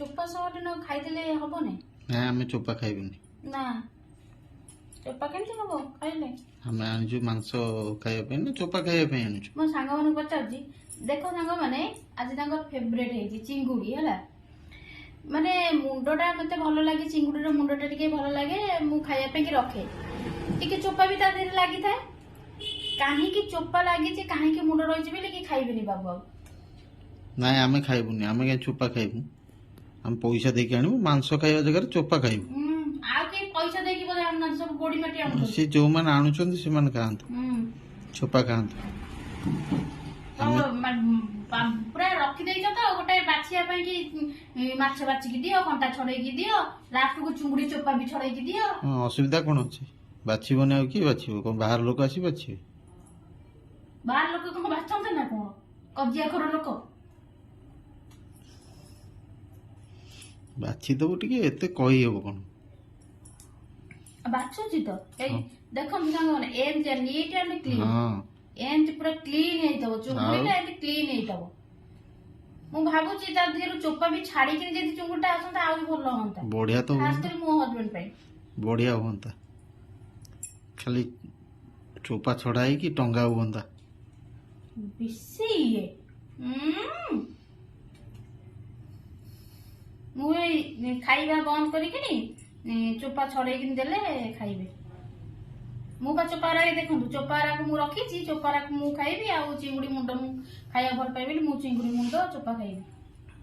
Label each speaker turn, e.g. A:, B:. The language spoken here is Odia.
A: ଚୋପା ସହ ଖାଇଦେଲେ ହବନି?
B: ନା ଆମେ ଚୋପା ଖାଇବୁନି।
A: ନା ଚୋପା କେମିତି ହବ ଖାଇଲେ?
B: ଆମେ ଆଣିଛୁ ମାଂସ ଖାଇବା ପାଇଁ ନା ଚୋପା ଖାଇବା ପାଇଁ ଆଣିଛୁ?
A: ମୋ ସାଙ୍ଗମାନଙ୍କୁ ପଚାରୁଛି, ଦେଖ ସାଙ୍ଗମାନେ ଆଜି ତାଙ୍କର ଫେଭରେଟ୍ ହେଇଛି ଚିଙ୍ଗୁଡି ହେଲା। ମାନେ ମୁଣ୍ଡଟା ମତେ ଭଲ ଲାଗେ, ଚିଙ୍ଗୁଡିର ମୁଣ୍ଡଟା ଟିକେ ଭଲ ଲାଗେ, ମୁଁ ଖାଇବା ପାଇଁ କି ରଖେ। ଟିକେ ଚୋପା ବି ତା ଦେହରେ ଲାଗିଥାଏ। କାହିଁକି ଚୋପା ଲାଗିଛି, କାହିଁକି ମୁଣ୍ଡ ରହିଛି ବୋଲି କି ଖାଇବେନି ବାବୁ ଆଉ?
B: ନାଇଁ ଆମେ ଖାଇବୁନି। ଆମେ କାହିଁ ଚୋପା ଖାଇବୁ? ଆମେ ପଇସା ଦେଇକି ଆଣିବୁ, ମାଂସ ଖାଇବା ଜାଗାରେ ଚୋପା ଖାଇବୁ।
A: ଆଉ କେହି ପଇସା ଦେଇକି ବୋଧେ ଆଣୁନାହାନ୍ତି, ସବୁ ଗୋଡି ମାଟି ଆଣୁଛନ୍ତି।
B: ସେ ଯୋଉମାନେ ଆଣୁଛନ୍ତି ସେମାନେ ଖାଆନ୍ତୁ, ଚୋପା ଖାଆନ୍ତୁ।
A: ପୁରା ରଖିଦେଇଛ ତ ଗୋଟେ ବାଛିବା ପାଇଁ କି, ମାଛ ବାଛିକି ଦିଅ, କଣ୍ଟା ଛଡେଇକି ଦିଅ, ଲାଷ୍ଟକୁ ଚୁଙ୍ଗୁଡି ଚୋପା ବି ଛଡେଇକି ଦିଅ।
B: ଅସୁବିଧା କଣ ଅଛି? ବାଛିବନି ଆଉ କିଏ ବାଛିବ? କଣ ବାହାର ଲୋକ ଆସି ବାଛିବେ?
A: ବାହାର ଲୋକ କଣ ବାଛନ୍ତି ନା କଣ? କଜିଆ ଖୋର ଲୋକ
B: ବାଛିଦବୁ ଟିକେ, ଏତେ କହିହବ କଣ?
A: ବାଛୁଛି ତ। ଏଇ ଦେଖନ୍ତୁ ସାଙ୍ଗମାନେ, ଏମିତି ନିଟ୍ ଆଣ୍ଡ କ୍ଲିନ୍,
B: ହଁ
A: ଏମିତି ପୁରା କ୍ଲିନ୍ ହେଇଥିବ ଚୁଙ୍ଗୁଡିଟା, ଏମିତି କ୍ଲିନ୍ ହେଇଥିବ। ମୁଁ ଭାବୁଛି ତା ଦେହରୁ ଚୋପା ବି ଛାଡିକି ଯଦି ଚୁଙ୍ଗୁଡିଟା ଆସନ୍ତା ଆହୁରି ଭଲ ହୁଅନ୍ତା।
B: ବଢିଆ ତ
A: ଖାସ୍
B: ହୁଅନ୍ତା,
A: କରି ମୋ ହଜବେଣ୍ଡ ପାଇଁ
B: ବଢିଆ ହୁଅନ୍ତା। ଖାଲି ଚୋପା ଛଡା ହେଇକି ଟଙ୍ଗା ହୁଅନ୍ତା।
A: ବେଶୀ ଇଏ ମୁଁ ଏଇ ଖାଇବା ବନ୍ଦ କରିକିନି ଚୋପା ଛଡେଇକି ଦେଲେ ଖାଇବେ। ମୁଁ ବା ଚୋପାରାକୁ ଦେଖନ୍ତୁ, ଚୋପାରାକୁ ମୁଁ ରଖିଛି, ଚୋପାରାକୁ ମୁଁ ଖାଇବି। ଆଉ ଚିଙ୍ଗୁଡି ମୁଣ୍ଡ ମୁଁ ଖାଇବା ଭଲ ପାଇବି ବୋଲି ମୁଁ ଚିଙ୍ଗୁଡି ମୁଣ୍ଡ ଚୋପା ଖାଇବି।